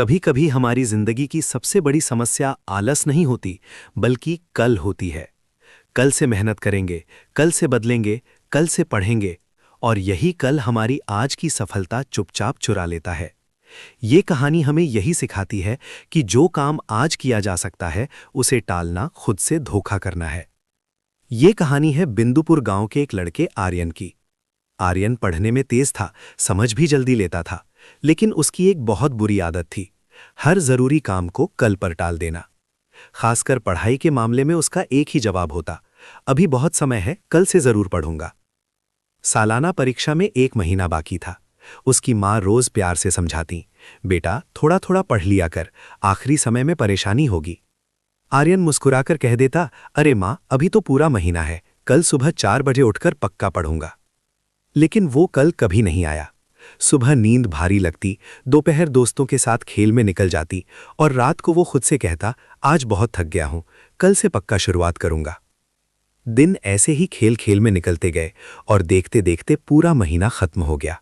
कभी कभी हमारी जिंदगी की सबसे बड़ी समस्या आलस नहीं होती, बल्कि कल होती है। कल से मेहनत करेंगे, कल से बदलेंगे, कल से पढ़ेंगे, और यही कल हमारी आज की सफलता चुपचाप चुरा लेता है। ये कहानी हमें यही सिखाती है कि जो काम आज किया जा सकता है, उसे टालना खुद से धोखा करना है। ये कहानी है बिंदुपुर गांव के एक लड़के आर्यन की। आर्यन पढ़ने में तेज था, समझ भी जल्दी लेता था, लेकिन उसकी एक बहुत बुरी आदत थी, हर जरूरी काम को कल पर टाल देना। खासकर पढ़ाई के मामले में उसका एक ही जवाब होता, अभी बहुत समय है, कल से जरूर पढ़ूंगा। सालाना परीक्षा में 1 महीना बाकी था। उसकी माँ रोज प्यार से समझाती, बेटा थोड़ा थोड़ा पढ़ लिया कर, आखिरी समय में परेशानी होगी। आर्यन मुस्कुराकर कह देता, अरे माँ, अभी तो पूरा महीना है, कल सुबह 4 बजे उठकर पक्का पढ़ूंगा। लेकिन वो कल कभी नहीं आया। सुबह नींद भारी लगती, दोपहर दोस्तों के साथ खेल में निकल जाती, और रात को वो खुद से कहता, आज बहुत थक गया हूं, कल से पक्का शुरुआत करूंगा। दिन ऐसे ही खेल खेल में निकलते गए, और देखते देखते पूरा महीना खत्म हो गया।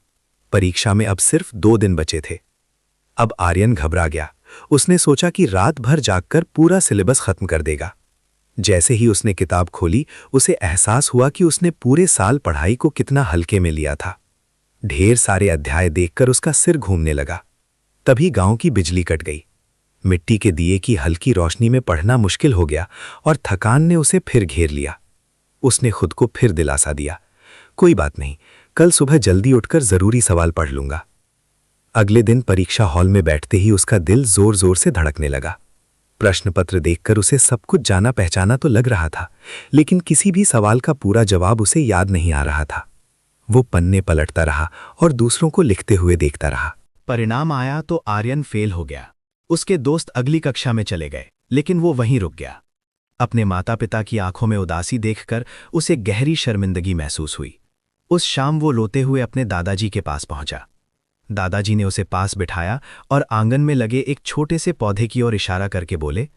परीक्षा में अब सिर्फ 2 दिन बचे थे। अब आर्यन घबरा गया। उसने सोचा कि रात भर जागकर पूरा सिलेबस खत्म कर देगा। जैसे ही उसने किताब खोली, उसे एहसास हुआ कि उसने पूरे साल पढ़ाई को कितना हल्के में लिया था। ढेर सारे अध्याय देखकर उसका सिर घूमने लगा। तभी गांव की बिजली कट गई। मिट्टी के दिए की हल्की रोशनी में पढ़ना मुश्किल हो गया, और थकान ने उसे फिर घेर लिया। उसने खुद को फिर दिलासा दिया, कोई बात नहीं, कल सुबह जल्दी उठकर जरूरी सवाल पढ़ लूंगा। अगले दिन परीक्षा हॉल में बैठते ही उसका दिल जोर जोर से धड़कने लगा। प्रश्न पत्र देखकर उसे सब कुछ जाना पहचाना तो लग रहा था, लेकिन किसी भी सवाल का पूरा जवाब उसे याद नहीं आ रहा था। वो पन्ने पलटता रहा और दूसरों को लिखते हुए देखता रहा। परिणाम आया तो आर्यन फेल हो गया। उसके दोस्त अगली कक्षा में चले गए, लेकिन वो वहीं रुक गया। अपने माता पिता की आंखों में उदासी देखकर उसे गहरी शर्मिंदगी महसूस हुई। उस शाम वो रोते हुए अपने दादाजी के पास पहुंचा। दादाजी ने उसे पास बिठाया और आंगन में लगे एक छोटे से पौधे की ओर इशारा करके बोले,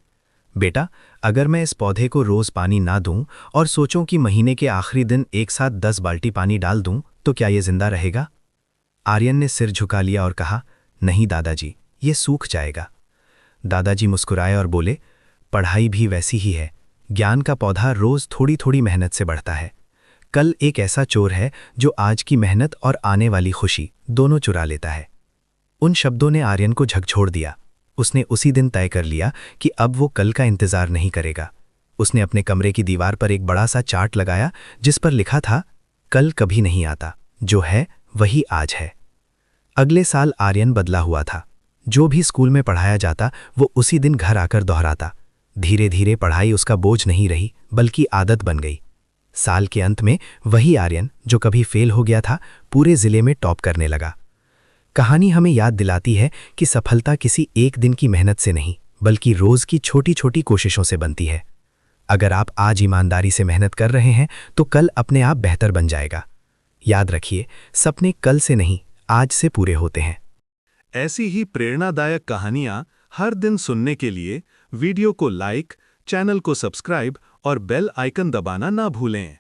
बेटा, अगर मैं इस पौधे को रोज पानी ना दूं और सोचूं कि महीने के आखिरी दिन एक साथ 10 बाल्टी पानी डाल दूं, तो क्या ये जिंदा रहेगा? आर्यन ने सिर झुका लिया और कहा, नहीं दादाजी, ये सूख जाएगा। दादाजी मुस्कुराए और बोले, पढ़ाई भी वैसी ही है, ज्ञान का पौधा रोज थोड़ी थोड़ी मेहनत से बढ़ता है। कल एक ऐसा चोर है जो आज की मेहनत और आने वाली खुशी दोनों चुरा लेता है। उन शब्दों ने आर्यन को झकझोर दिया। उसने उसी दिन तय कर लिया कि अब वो कल का इंतजार नहीं करेगा। उसने अपने कमरे की दीवार पर एक बड़ा सा चार्ट लगाया, जिस पर लिखा था, कल कभी नहीं आता, जो है वही आज है। अगले साल आर्यन बदला हुआ था। जो भी स्कूल में पढ़ाया जाता वो उसी दिन घर आकर दोहराता। धीरे धीरे पढ़ाई उसका बोझ नहीं रही, बल्कि आदत बन गई। साल के अंत में वही आर्यन जो कभी फेल हो गया था, पूरे जिले में टॉप करने लगा। कहानी हमें याद दिलाती है कि सफलता किसी एक दिन की मेहनत से नहीं, बल्कि रोज की छोटी छोटी कोशिशों से बनती है। अगर आप आज ईमानदारी से मेहनत कर रहे हैं तो कल अपने आप बेहतर बन जाएगा। याद रखिए, सपने कल से नहीं, आज से पूरे होते हैं। ऐसी ही प्रेरणादायक कहानियां हर दिन सुनने के लिए वीडियो को लाइक, चैनल को सब्सक्राइब और बेल आइकन दबाना ना भूलें।